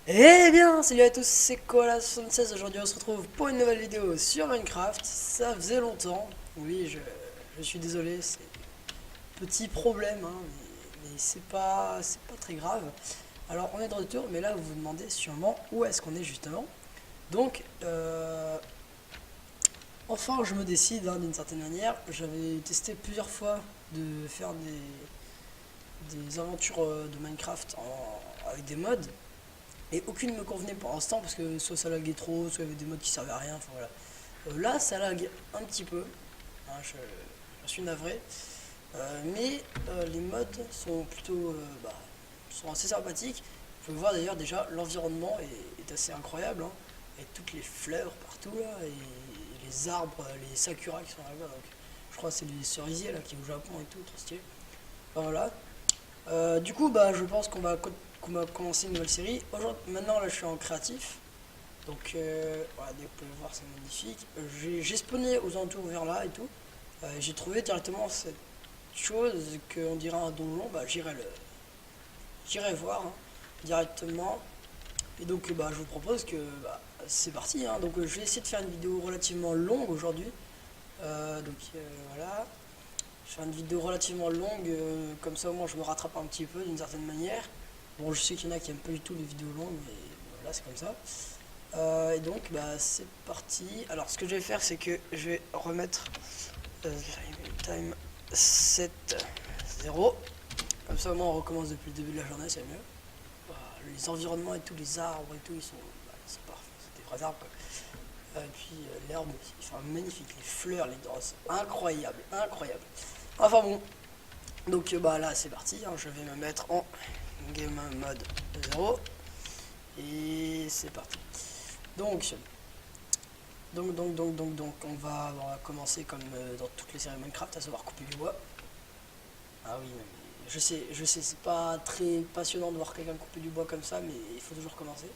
Eh bien, salut à tous, c'est Koala76. Aujourd'hui, on se retrouve pour une nouvelle vidéo sur Minecraft. Ça faisait longtemps. Oui, je suis désolé, c'est petit problème, hein, mais c'est pas très grave. Alors, on est de retour, mais là, vous vous demandez sûrement où est-ce qu'on est justement. Donc, enfin, je me décide, hein, d'une certaine manière. J'avais testé plusieurs fois de faire des aventures de Minecraft avec des mods. Et aucune ne me convenait pour l'instant parce que soit ça laguait trop, soit il y avait des modes qui servaient à rien. Enfin voilà. Là, ça lag un petit peu. Hein, je suis navré. Mais les modes sont plutôt sont assez sympathiques. Vous pouvez voir d'ailleurs déjà l'environnement est assez incroyable. Hein, avec toutes les fleurs partout là, et les arbres, les sakuras qui sont là-bas. Donc, je crois que c'est les cerisiers là qui est au Japon et tout, trop stylé. Enfin, voilà. Du coup, je pense qu'on va commencer une nouvelle série. Maintenant, là, je suis en créatif. Donc, voilà, vous pouvez voir, c'est magnifique. J'ai spawné aux alentours vers là et tout. J'ai trouvé directement cette chose qu'on dirait un donjon. J'irai voir, hein, directement. Et donc, je vous propose que c'est parti, hein. Donc, je vais essayer de faire une vidéo relativement longue aujourd'hui. Voilà. Je fais une vidéo relativement longue, comme ça au moins je me rattrape un petit peu d'une certaine manière. Bon, je sais qu'il y en a qui aiment pas du tout les vidéos longues, mais voilà, c'est comme ça. Et donc, c'est parti. Alors, ce que je vais faire, c'est que je vais remettre time 7 0. Comme ça, au moins, on recommence depuis le début de la journée, c'est mieux. Voilà, les environnements et tous les arbres et tout, ils sont parfaits. C'est des vrais arbres, quoi. Et puis, l'herbe aussi, enfin, magnifique. Les fleurs, les drosses, incroyable, incroyable. Enfin bon, donc là c'est parti, hein, je vais me mettre en game mode 0 et c'est parti. Donc, on va commencer comme dans toutes les séries Minecraft, à savoir couper du bois. Ah oui, je sais, c'est pas très passionnant de voir quelqu'un couper du bois comme ça, mais il faut toujours commencer.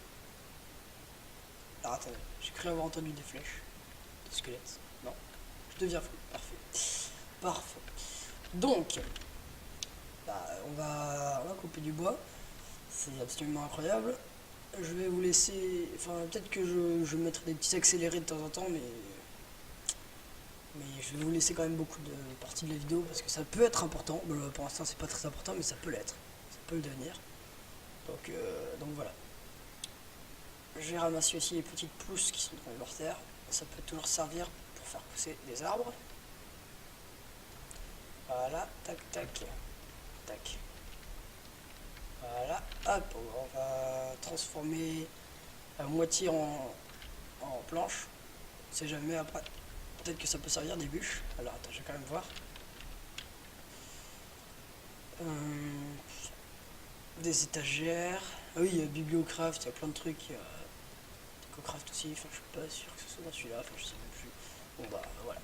Alors attendez, j'ai cru avoir entendu des flèches, des squelettes. Non, je deviens fou, parfait. Parfait. Donc, on va couper du bois. C'est absolument incroyable. Je vais vous laisser. Enfin, peut-être que je mettrai des petits accélérés de temps en temps, mais je vais vous laisser quand même beaucoup de parties de la vidéo parce que ça peut être important. Bon, pour l'instant, c'est pas très important, mais ça peut l'être. Ça peut le devenir. Donc voilà. J'ai ramassé aussi les petites pousses qui sont tombées par terre. Ça peut toujours servir pour faire pousser des arbres. Voilà, tac, tac, tac. Voilà, hop, on va transformer la moitié en planche. On sait jamais après. Peut-être que ça peut servir des bûches. Alors attends, je vais quand même voir. Euh, des étagères. Ah oui, il y a Bibliocraft, il y a plein de trucs. Il y a Decocraft aussi. Enfin, je suis pas sûr que ce soit dans celui-là. Enfin, je sais même plus. Bon, voilà.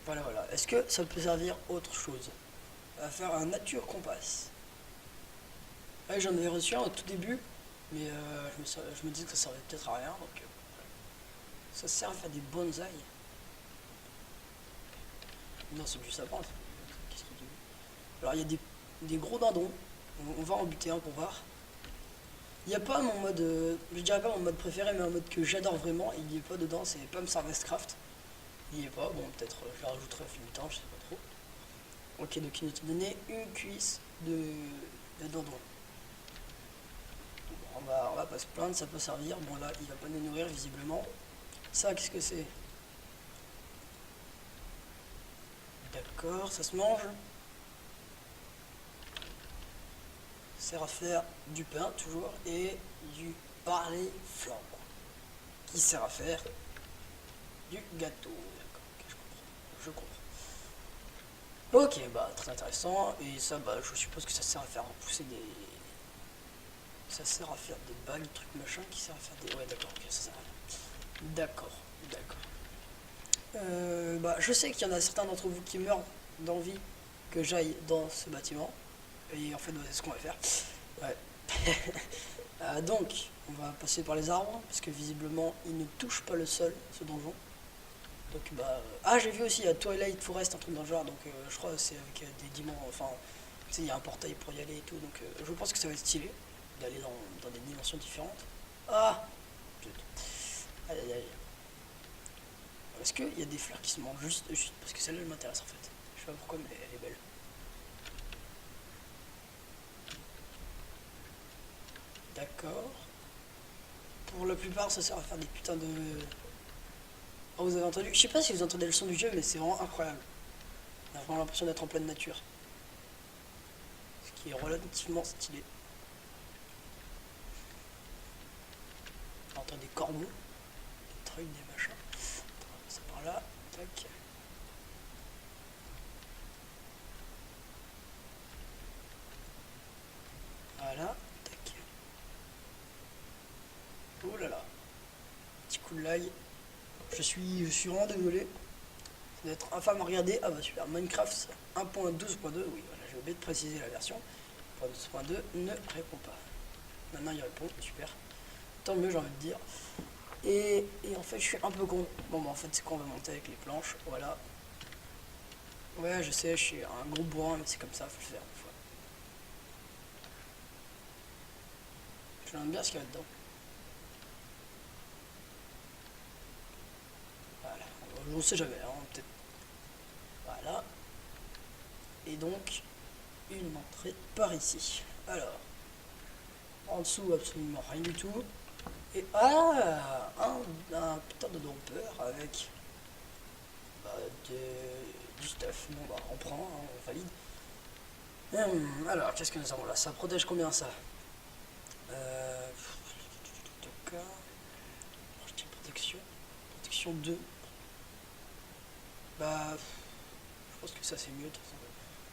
Voilà. Est-ce que ça peut servir autre chose? On va faire un nature compass. Ah, j'en avais reçu un au tout début, mais je me disais que ça servait peut-être à rien. Donc, ça sert à faire des bonsaïs. Non, c'est du sapin. Qu'est-ce qu'il dit? Alors, il y a des gros dindons. On va en buter un pour voir. Il n'y a pas mon mode, je dirais pas mon mode préféré, mais un mode que j'adore vraiment. Il n'y est pas dedans, c'est Pump Harvestcraft. Il n'y est pas, bon, peut-être je le rajouterai au fil du temps, je sais pas trop. Ok, donc il nous a donné une cuisse de dindon. Bon, on va pas se plaindre, ça peut servir. Bon, là, il va pas nous nourrir visiblement. Ça, qu'est-ce que c'est? D'accord, ça se mange. Sert à faire du pain toujours et du barley flambe qui sert à faire du gâteau. D'accord, ok, je comprends. Ok, très intéressant. Et ça, je suppose que ça sert à faire pousser des. Ça sert à faire des bagues, trucs machin, qui sert à faire des. Ouais, d'accord, ok, ça sert à rien. D'accord, d'accord. Je sais qu'il y en a certains d'entre vous qui meurent d'envie que j'aille dans ce bâtiment. Et en fait, c'est ce qu'on va faire. Ouais. Donc, on va passer par les arbres, parce que visiblement, ils ne touchent pas le sol, ce donjon. Donc, Ah, j'ai vu aussi à Twilight Forest, un truc dans le genre, donc je crois que c'est avec des diamants, enfin, tu sais, il y a un portail pour y aller et tout, donc je pense que ça va être stylé d'aller dans des dimensions différentes. Ah! Zut. Aïe aïe aïe. Est-ce qu'il y a des fleurs qui se mangent juste parce que celle-là elle m'intéresse en fait. Je sais pas pourquoi mais elle est belle. D'accord. Pour la plupart ça sert à faire des putains de... Oh vous avez entendu? Je sais pas si vous entendez le son du jeu mais c'est vraiment incroyable. On a vraiment l'impression d'être en pleine nature. Ce qui est relativement stylé. On entend des corbeaux, des trucs, des machins. Ça par là, tac. Voilà, tac. Oh là là, petit coup de l'ail. Je suis vraiment désolé. Ça doit être infâme à regarder. Ah bah super, Minecraft 1.12.2, oui, voilà, j'ai oublié de préciser la version. 1.12.2 ne répond pas. Maintenant il répond, super. Tant mieux j'ai envie de dire. Et en fait je suis un peu con. Bon bah en fait c'est qu'on va monter avec les planches, voilà. Ouais je sais, je suis un gros bourrin mais c'est comme ça, faut le faire des fois. Je l'aime bien ce qu'il y a dedans. Voilà, on sait jamais, hein, peut-être. Voilà. Et donc, une entrée par ici. Alors, en dessous, absolument rien du tout. Et un putain de dropper avec bah, du stuff. Bon, bah, on prend, hein, on valide. Alors, qu'est-ce que nous avons là? Ça protège combien ça? euh, protection. Protection 2. Bah, je pense que ça c'est mieux de toute façon,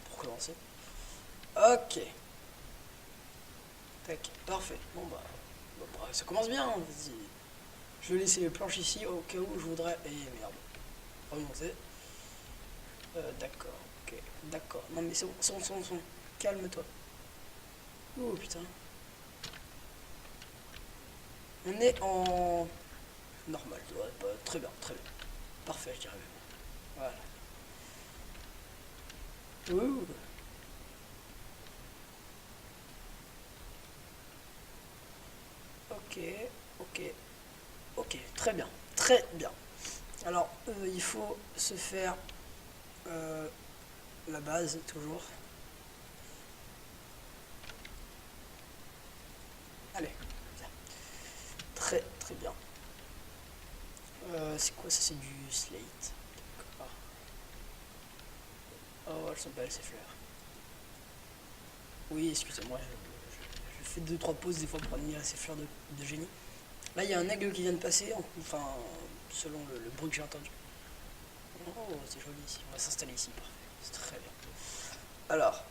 pour commencer. Ok. Tac, parfait. Bon bah, ça commence bien. Vas-y. Je vais laisser les planches ici au cas où je voudrais. Et merde. Remonter. D'accord, ok. D'accord. Non mais c'est bon, c'est bon. Calme-toi. Oh putain. On est en normal. Ouais, très bien, très bien. Parfait, je dirais même. Voilà. Ouh. Ok, ok, ok. Très bien, très bien. Alors, il faut se faire euh, la base toujours. Allez, bien. Très très bien. C'est quoi ça? C'est du slate. D'accord. Oh, elles sont belles ces fleurs. Oui, excusez-moi, je fais deux trois pauses des fois pour admirer ces fleurs de génie. Là, il y a un aigle qui vient de passer, enfin, selon le bruit que j'ai entendu. Oh, c'est joli ici. On va s'installer ici, parfait. C'est très bien. Alors,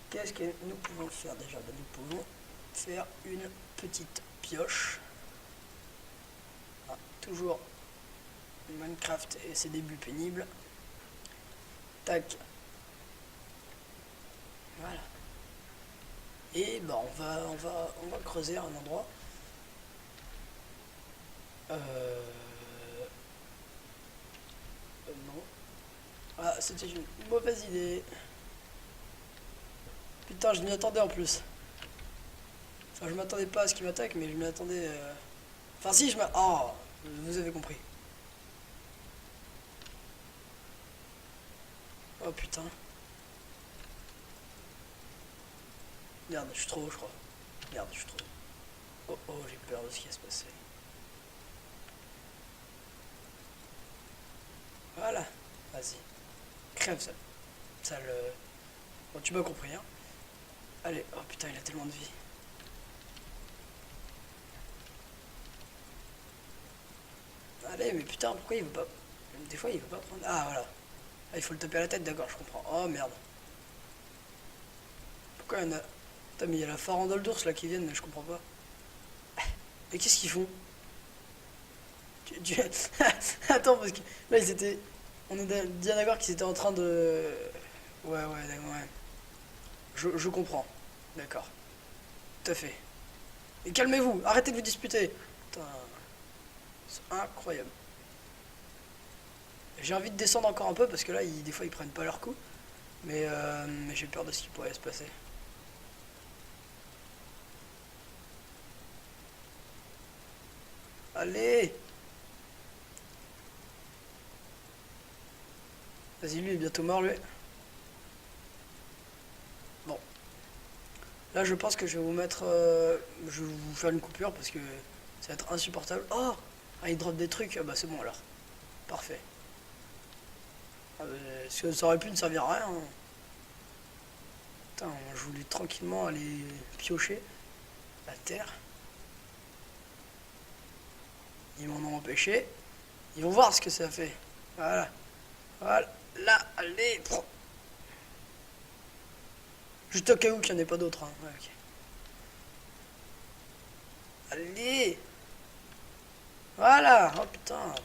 qu'est-ce que nous pouvons faire déjà? Ben, nous pouvons faire une petite pioche. Ah, toujours Minecraft et ses débuts pénibles. Tac. Voilà. Et ben on va creuser un endroit. Non. Ah, c'était une mauvaise idée. Putain, je m'y attendais en plus. Enfin, je m'attendais pas à ce qu'il m'attaque, mais je m'y attendais. Enfin, si, je m'attendais. Oh, vous avez compris. Oh putain. Merde, je suis trop haut, je crois. Merde, je suis trop haut. Oh oh, j'ai peur de ce qui va se passer. Voilà. Vas-y. Crève ça. Ça le. Bon, tu m'as compris, hein. Allez, oh putain, il a tellement de vie. Allez, mais putain, pourquoi il veut pas. Des fois, il veut pas prendre. Ah, voilà. Ah, il faut le taper à la tête, d'accord, je comprends. Oh merde. Pourquoi il y en a. Putain, mais il y a la farandole d'ours là qui viennent, je comprends pas. Mais qu'est-ce qu'ils font? Attends, parce que là, ils étaient. On est bien d'accord qu'ils étaient en train de. Ouais, ouais. Je comprends. D'accord. Tout à fait. Et calmez-vous, arrêtez de vous disputer. Putain, c'est incroyable. J'ai envie de descendre encore un peu parce que là, des fois, ils prennent pas leur coup. Mais j'ai peur de ce qui pourrait se passer. Allez. Vas-y, lui est bientôt mort, lui. Bon. Là, je pense que je vais vous mettre... je vais vous faire une coupure parce que ça va être insupportable. Oh, ah, il drop des trucs. Ah bah c'est bon alors. Parfait. Ah, parce que ça aurait pu ne servir à rien. Hein. Putain, je voulais tranquillement aller piocher la terre. Ils m'en ont empêché. Ils vont voir ce que ça fait. Voilà. Voilà. Là, allez. Juste au cas où qu'il n'y en ait pas d'autres. Hein. Ouais, okay. Allez. Voilà. Oh putain.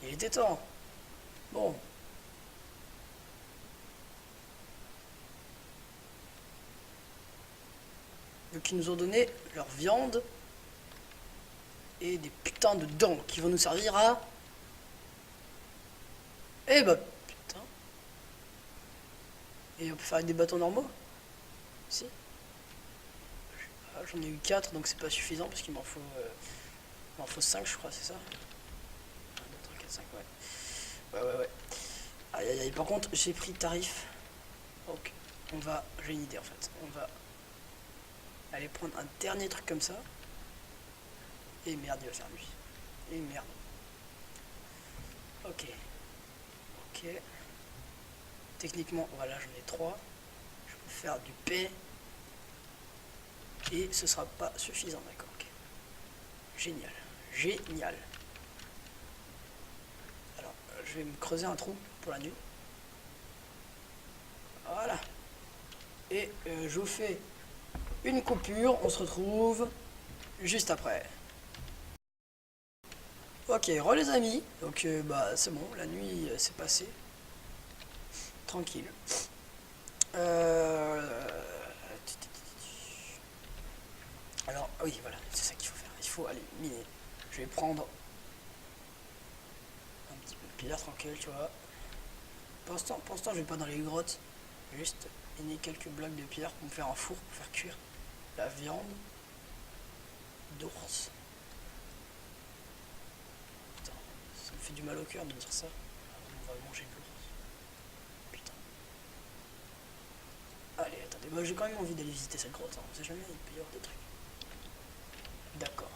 Il était temps. Bon. Donc ils nous ont donné leur viande. Et des putains de dents qui vont nous servir à... Eh bah putain. Et on peut faire des bâtons normaux? Si. J'en ai eu 4 donc c'est pas suffisant parce qu'il m'en faut 5 je crois, c'est ça? 1, 2, 3, 4, 5, ouais. Ouais. Aïe aïe aïe, par contre j'ai pris tarif. Ok, j'ai une idée en fait. On va aller prendre un dernier truc comme ça. Et merde, il va faire nuit. Et merde. Ok. Techniquement, voilà, j'en ai 3. Je peux faire du P. Et ce sera pas suffisant, d'accord, ok. Génial. Alors, je vais me creuser un trou pour la nuit. Voilà. Et je vous fais une coupure, on se retrouve juste après. Ok, les amis, donc bah c'est bon, la nuit s'est passée. Tranquille. Alors, oui, voilà, c'est ça qu'il faut faire. Il faut aller miner. Je vais prendre un petit peu de pierre tranquille, tu vois. Pour l'instant, je vais pas dans les grottes. Juste miner quelques blocs de pierre pour me faire un four, pour faire cuire la viande d'ours. Putain, ça me fait du mal au cœur de dire ça. On va manger de l'ours. Putain. Allez, attendez, moi j'ai quand même envie d'aller visiter cette grotte. Hein. On sait jamais, il peut y avoir des trucs. D'accord.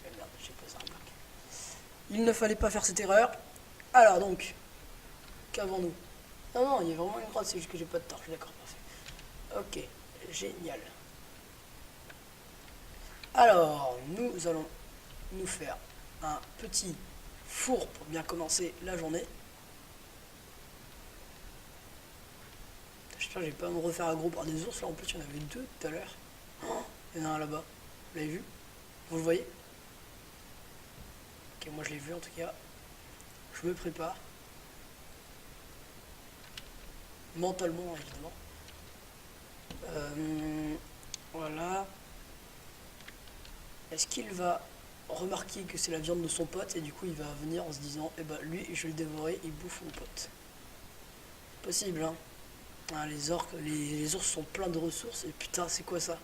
Mais merde, j'ai posé un bloc. Il ne fallait pas faire cette erreur. Alors donc, qu'avons-nous? Non, il y a vraiment une grotte, c'est juste que j'ai pas de torche. D'accord, parfait. Ok, génial. Alors, nous allons nous faire un petit four pour bien commencer la journée. J'espère que je vais pas me refaire aggro par des ours. Là, en plus, il y en avait 2 tout à l'heure. Oh, il y en a un là-bas. Vous l'avez vu? Vous le voyez? Ok, moi je l'ai vu en tout cas. Je me prépare. Mentalement, évidemment. Voilà. Est-ce qu'il va remarquer que c'est la viande de son pote et du coup il va venir en se disant eh ben lui je vais le dévorer, il bouffe mon pote. Possible hein. Ah, les orques, les ours sont pleins de ressources et putain c'est quoi ça?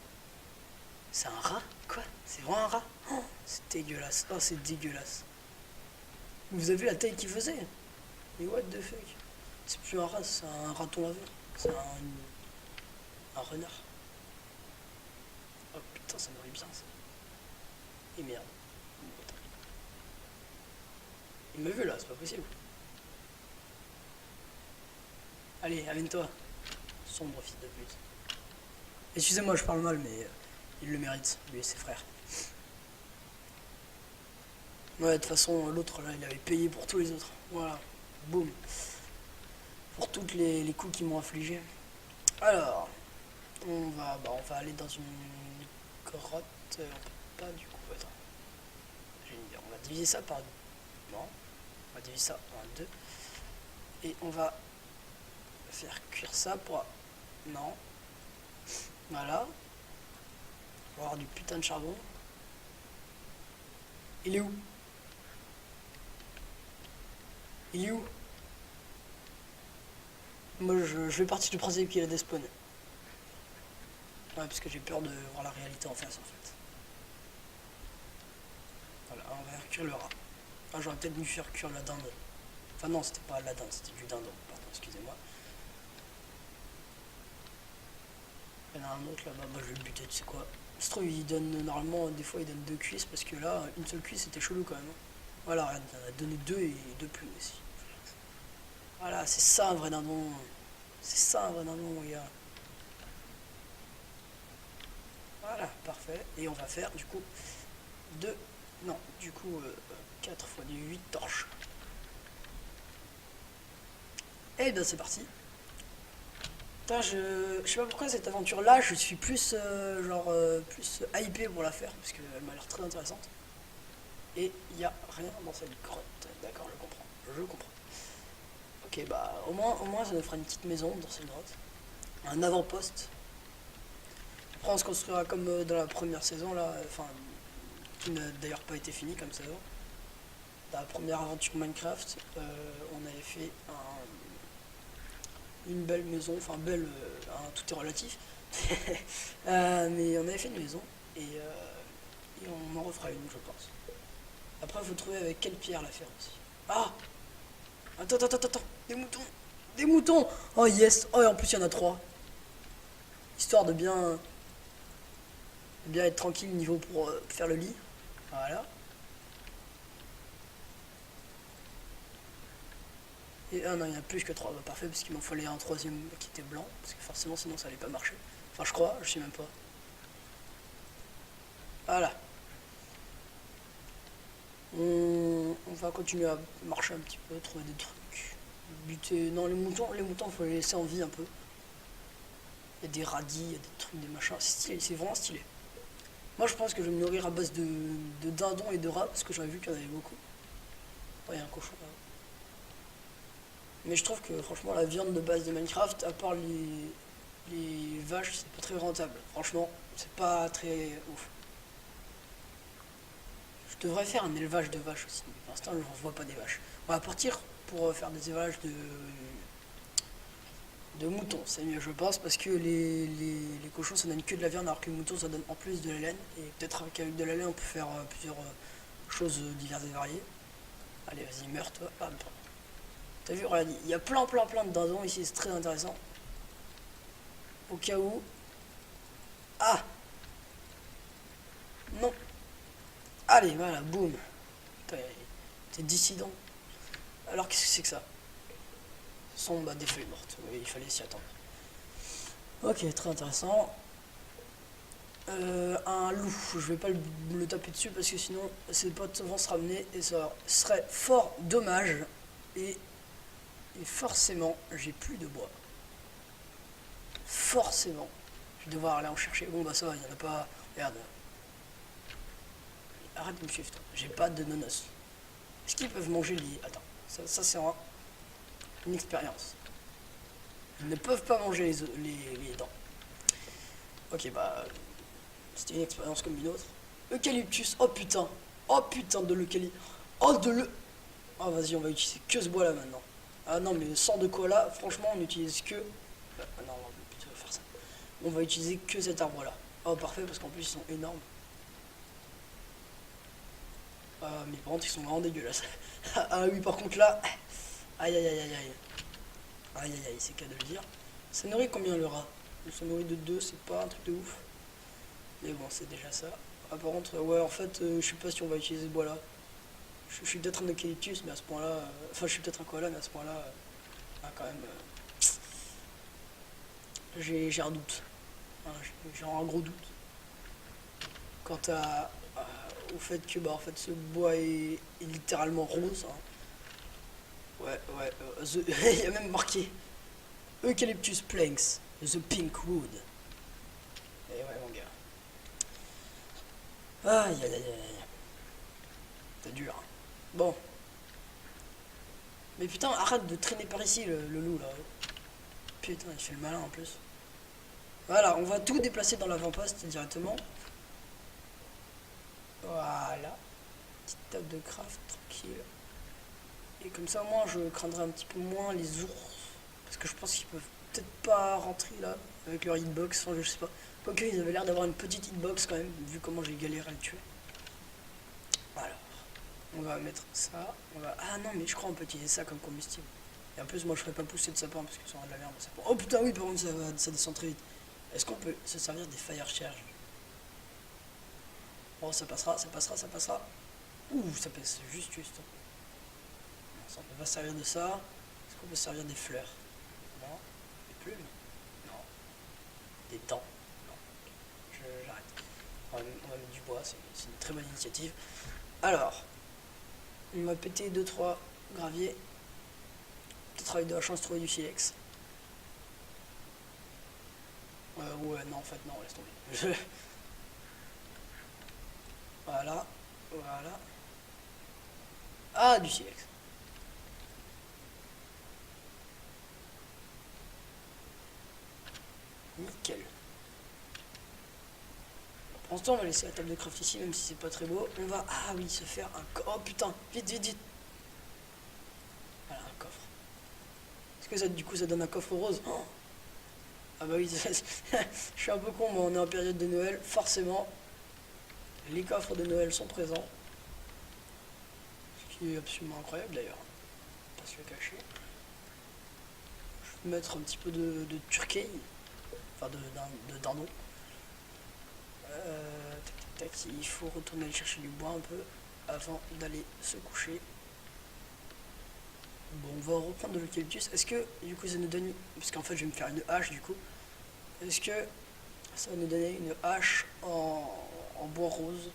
C'est un rat? Quoi? C'est vraiment un rat? Oh, c'est dégueulasse. Oh c'est dégueulasse. Vous avez vu la taille qu'il faisait? Mais what the fuck? C'est plus un rat, c'est un raton laveur. C'est un renard. Oh putain ça m'aurait bien ça. Et merde. Il m'a vu là, c'est pas possible. Allez, amène-toi. Sombre fils de pute. Excusez-moi, je parle mal, mais il le mérite, lui et ses frères. Ouais, de toute façon, l'autre là, il avait payé pour tous les autres. Voilà, boum. Pour toutes les coups qu'ils m'ont infligés. Alors, on va aller dans une grotte. On peut pas du coup, attends. On va diviser ça par... Non, on va diviser ça par 2. Et on va faire cuire ça pour... Non. Voilà. On va avoir du putain de charbon. Il est où? Il est où? Moi je vais partir du principe qu'il a des spawns. Ouais parce que j'ai peur de voir la réalité en face en fait. Voilà, on va faire cuire le rat. Ah, j'aurais peut-être dû faire cuire la dinde. Enfin non, c'était pas la dinde, c'était du dindon. Pardon, excusez-moi. Il y en a un autre là-bas, bah, je vais le buter, tu sais quoi. Se trouve, il donne normalement, des fois il donne 2 cuisses parce que là, une seule cuisse c'était chelou quand même. Voilà, regarde, il en a donné 2 et 2 plus aussi. Voilà, c'est ça un vrai dindon. C'est ça un vrai dindon, mon gars. Voilà, parfait. Et on va faire du coup 2, non, du coup 4 fois des 8 torches. Et bien c'est parti. Putain, je sais pas pourquoi cette aventure là, je suis plus plus hypé pour la faire parce qu'elle m'a l'air très intéressante. Et il n'y a rien dans cette grotte. D'accord, je comprends. Je comprends. Ok, bah au moins ça nous fera une petite maison dans cette grotte. Un avant-poste. Après on se construira comme dans la première saison là, enfin qui n'a d'ailleurs pas été finie comme saison. Dans la première aventure Minecraft, on avait fait une belle maison, enfin belle, tout est relatif. Mais on avait fait une maison et on en refera une, je pense. Après, il faut trouver avec quelle pierre la faire aussi. Ah, attends, attends, attends, attends, des moutons, des moutons. Oh yes, oh et en plus il y en a 3. Histoire de bien être tranquille niveau pour faire le lit. Voilà. Et ah non, il y en a plus que 3, bah, parfait, parce qu'il m'en fallait un troisième qui était blanc, parce que forcément sinon ça allait pas marcher. Enfin je crois, je sais même pas. Voilà. On va continuer à marcher un petit peu, trouver des trucs. Buter. Non, les moutons, faut les laisser en vie un peu. Il y a des radis, il y a des trucs, des machins. C'est stylé, c'est vraiment stylé. Moi, je pense que je vais me nourrir à base de dindons et de rats, parce que j'avais vu qu'il y en avait beaucoup. Oh, il y a un cochon là. Mais je trouve que franchement, la viande de base de Minecraft, à part les vaches, c'est pas très rentable. Franchement, c'est pas très ouf. Je devrais faire un élevage de vaches aussi. Pour l'instant, je ne vois pas des vaches. On va partir pour faire des élevages de moutons. C'est mieux, je pense, parce que les cochons, ça donne que de la viande, alors que les moutons, ça donne en plus de la laine. Et peut-être qu'avec de la laine, on peut faire plusieurs choses diverses et variées. Allez, vas-y, meurs, toi. Ah, t'as vu, regarde, il y a plein, plein, plein de dindons ici, c'est très intéressant. Au cas où. Ah! Non! Allez, voilà, boum! T'es dissident. Alors, qu'est-ce que c'est que ça? Ce sont des feuilles mortes. Oui, il fallait s'y attendre. Ok, très intéressant. Un loup, je vais pas le taper dessus parce que sinon ses potes vont se ramener et ça serait fort dommage. Et, et forcément, j'ai plus de bois. Forcément. Je vais devoir aller en chercher. Bon, bah ça va, il y en a pas. Regarde. Arrête de me suivre, toi. J'ai pas de nonos. Est-ce qu'ils peuvent manger les. Attends, ça c'est une expérience. Ils ne peuvent pas manger les dents. Ok, bah. C'était une expérience comme une autre. Eucalyptus, oh putain. Oh putain de l'eucalyptus. Oh de le. Oh vas-y, on va utiliser que ce bois là maintenant. Ah non, mais sans de quoi là, franchement, on n'utilise que. Ah non, on va plutôt faire ça. On va utiliser que cet arbre là. Oh parfait, parce qu'en plus ils sont énormes. Ah, mais par contre, ils sont vraiment dégueulasses. Ah oui, par contre là. Aïe aïe aïe aïe aïe. Aïe aïe aïe, c'est qu'à de le dire. Ça nourrit combien le rat? Ça nourrit de 2, c'est pas un truc de ouf. Mais bon, c'est déjà ça. Ah, par contre, ouais, en fait, je sais pas si on va utiliser ce bois là. Je suis peut-être un eucalyptus, mais à ce point-là. Enfin, je suis peut-être un koala, mais à ce point-là. Quand même. J'ai un doute. Hein, j'ai un gros doute. Quant au fait que bah, en fait, ce bois est littéralement rose. Hein. Ouais, ouais. Il y a même marqué Eucalyptus planks, the pink wood. Et ouais, mon gars. Aïe aïe aïe aïe. C'est dur. Hein. Bon. Mais putain, arrête de traîner par ici, le loup là. Putain, il fait le malin en plus. Voilà, on va tout déplacer dans l'avant-poste directement. Voilà. Petite table de craft, tranquille. Et comme ça, moi, je craindrai un petit peu moins les ours. Parce que je pense qu'ils peuvent peut-être pas rentrer là, avec leur hitbox, enfin, je sais pas. Quoique, ils avaient l'air d'avoir une petite hitbox quand même, vu comment j'ai galéré à le tuer. Voilà. On va mettre ça. Ah non, mais je crois qu'on peut utiliser ça comme combustible. Et en plus, moi je ferais pas pousser de sapin parce que ça aura de la merde. Oh putain, oui, par contre, ça descend très vite. Est-ce qu'on peut se servir des fire charge? Oh, ça passera, ça passera, ça passera. Ouh, ça passe juste. On peut pas se servir de ça. Est-ce qu'on peut se servir des fleurs? Non. Des plumes? Non. Des dents? Non. J'arrête. On va mettre du bois, c'est une très bonne initiative. Alors, on va péter 2-3 graviers. Peut-être avec de la chance trouver du silex. Ouais, non, en fait, non, laisse tomber. Voilà. Ah, du silex. Nickel. Pour l'instant, on va laisser la table de craft ici, même si c'est pas très beau. On va, ah oui, se faire un coffre. Oh putain, vite. Voilà, un coffre. Est-ce que ça, du coup, ça donne un coffre rose? Oh, ah bah oui, je suis un peu con, mais on est en période de Noël. Forcément, les coffres de Noël sont présents. Ce qui est absolument incroyable d'ailleurs. Pas se le cacher. Je vais mettre un petit peu de turquie. Enfin, de dindon. Il faut retourner aller chercher du bois un peu avant d'aller se coucher. Bon, on va reprendre de l'eucalyptus. Est-ce que du coup ça nous donne... Parce qu'en fait je vais me faire une hache du coup. Est-ce que ça va nous donner une hache en bois rose?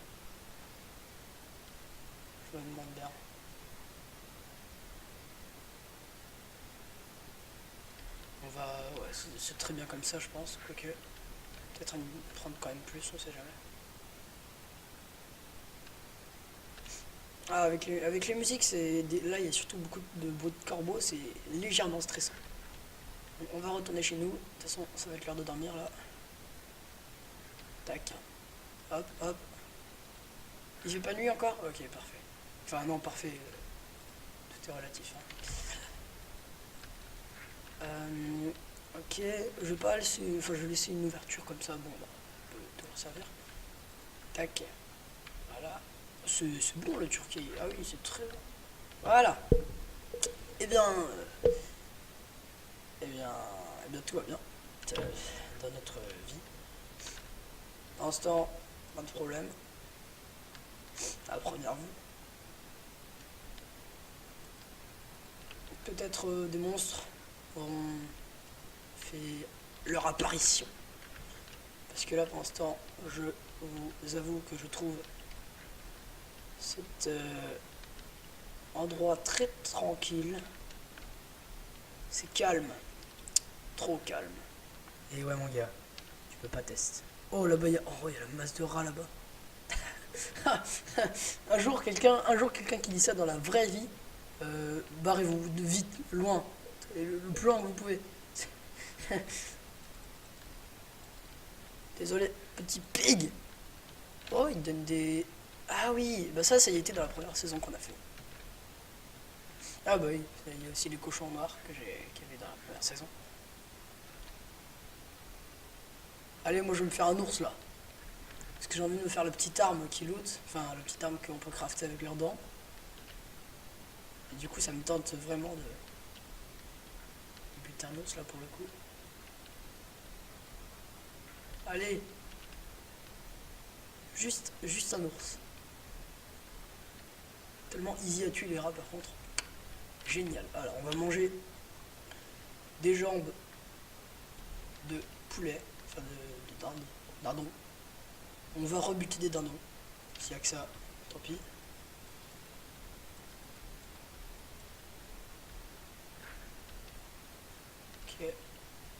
Je me demande bien. On va... Ouais, c'est très bien comme ça je pense. Quoique... Peut-être prendre quand même plus, on sait jamais. Ah, avec les musiques, là il y a surtout beaucoup de bruit de corbeaux, c'est légèrement stressant. On va retourner chez nous, de toute façon ça va être l'heure de dormir là. Tac. Hop. Il fait pas nuit encore? Ok, parfait. Enfin non, parfait. Tout est relatif. Ok, je vais pas laisser... Enfin je vais laisser une ouverture comme ça, bon bah, on peut te servir. Tac. Voilà. C'est bon le turquie. Ah oui, c'est très bon. Voilà. Eh bien, tout va bien dans notre vie. Pour l'instant, pas de problème. À la première vue. Peut-être des monstres auront fait leur apparition. Parce que là, pour l'instant, je vous avoue que je trouve cet endroit très tranquille. C'est calme. Trop calme. Et ouais, mon gars, tu peux pas tester. Oh, là-bas, il y a la masse de rats là-bas. un jour, quelqu'un qui dit ça dans la vraie vie, barrez-vous de vite, loin. Le plus loin que vous pouvez. Désolé, petit pig. Oh, il donne des... Ah oui, bah ça y était dans la première saison qu'on a fait. Ah bah oui, il y a aussi les cochons noirs qu'il y avait dans la première saison. Allez, moi je vais me faire un ours là. Parce que j'ai envie de me faire la petite arme qui loot. Enfin, la petite arme qu'on peut crafter avec leurs dents. Et du coup, ça me tente vraiment de buter un ours là pour le coup. Allez. Juste un ours. Tellement easy à tuer les rats par contre. Génial. Alors, on va manger des jambes de poulet. Enfin, de dindon. On va rebuter des dindons. S'il n'y a que ça, tant pis. Ok.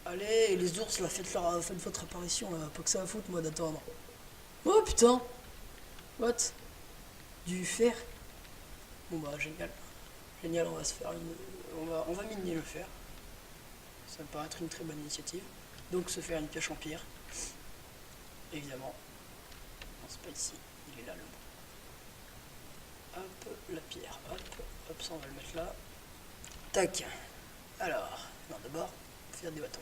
Allez, les ours, là, faites votre apparition, là. Pas que ça à foutre, moi, d'attendre. Oh, putain. What? Du fer? Bon, bah, génial. Génial, on va se faire une... On va miner le fer. Ça me paraît être une très bonne initiative. Donc, se faire une pioche en pierre. Évidemment. Non, c'est pas ici. Il est là, le bon. Hop, la pierre. Hop, ça, on va le mettre là. Tac. Alors, non, d'abord, faire des bâtons.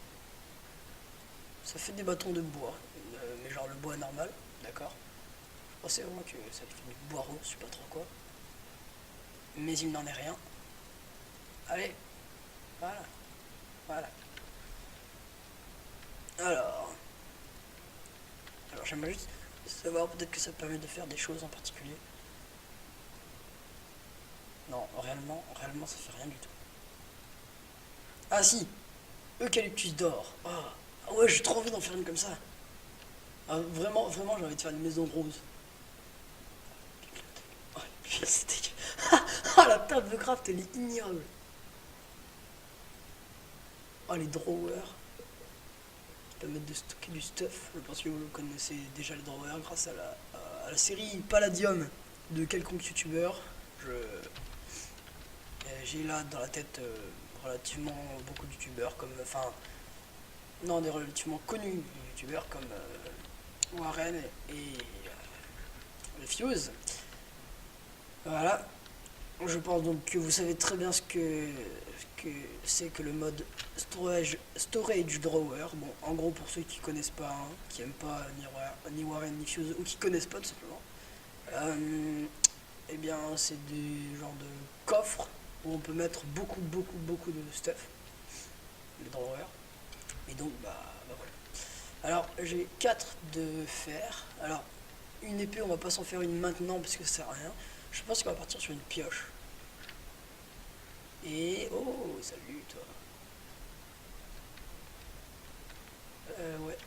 Ça fait des bâtons de bois. Mais genre le bois normal, d'accord. Je pensais vraiment que ça fait du bois rose, je sais pas trop quoi. mais il n'en est rien. Allez, voilà, voilà. Alors j'aimerais juste savoir, peut-être que ça permet de faire des choses en particulier. Non, réellement ça fait rien du tout. Ah si, eucalyptus d'or. Ah ouais, j'ai trop envie d'en faire une comme ça. Ah, vraiment, j'ai envie de faire une maison rose. Oh, c'est dégueu. Ah, la table de craft, elle est ignoble. Oh, les drawers qui permettent de stocker du stuff. Je pense que vous connaissez déjà les drawers grâce à la série Palladium de quelconque youtubeur. J'ai là dans la tête relativement beaucoup de youtubeurs comme. Enfin, non, des relativement connus youtubeurs comme Warren et Fuse. Voilà. Je pense donc que vous savez très bien que c'est que le mode storage drawer. Bon, en gros, pour ceux qui connaissent pas, hein, qui aiment pas ni Warren ni Fuse, ou qui connaissent pas tout simplement, eh bien, c'est des genres de coffres où on peut mettre beaucoup de stuff, les drawers. Et donc, bah voilà. Alors, j'ai 4 de fer. Alors, une épée, on va pas s'en faire une maintenant parce que ça sert à rien. Je pense qu'on va partir sur une pioche. Et... Oh, salut toi. Ouais.